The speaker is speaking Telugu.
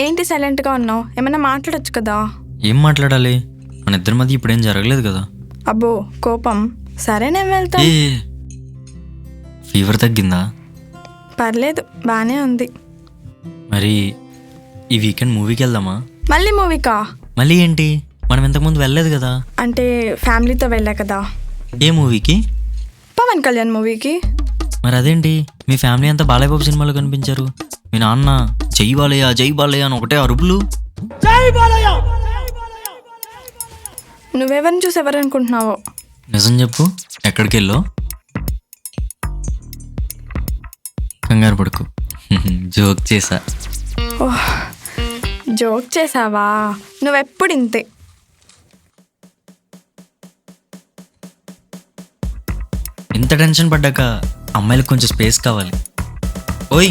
ఏంటి సైలెంట్గా ఉన్నావు? ఏమైనా మాట్లాడొచ్చు కదా. ఏం మాట్లాడాలి? మన ఇద్దరి మధ్య ఇప్పుడేం జరగలేదు కదా. అబ్బో కోపం. సరే నేను వెళ్తాను. ఫీవర్ తగ్గిందా? పర్లేదు, బాగానే ఉంది. మరి ఈ వీకెండ్ మూవీకి వెళ్దామా? మళ్ళీ మూవీకా? మళ్ళీ ఏంటి, మనం ఇంతకుముందు వెళ్ళలేదు కదా. అంటే ఫ్యామిలీతో వెళ్ళా కదా. ఏ మూవీకి? పవన్ కళ్యాణ్ మూవీకి. మరి అదేంటి, మీ ఫ్యామిలీ అంతా బాలయ్య బాబు సినిమాలో కనిపించారు. మీ నాన్న జై బాలయ్య జై బాలయ్య అని ఒకటే అరుపులు. నువ్వెవరిని చూసి ఎవరనుకుంటున్నావో? నిజం చెప్పు, ఎక్కడికి వెళ్ళో? కంగారు పడుకు, జోక్ చేసా. ఓహ్, జోక్ చేసావా? నువ్వెప్పుడు ఇంతే. ఇంత టెన్షన్ పడ్డాక అమ్మాయిలకు కొంచెం స్పేస్ కావాలి. ఓయ్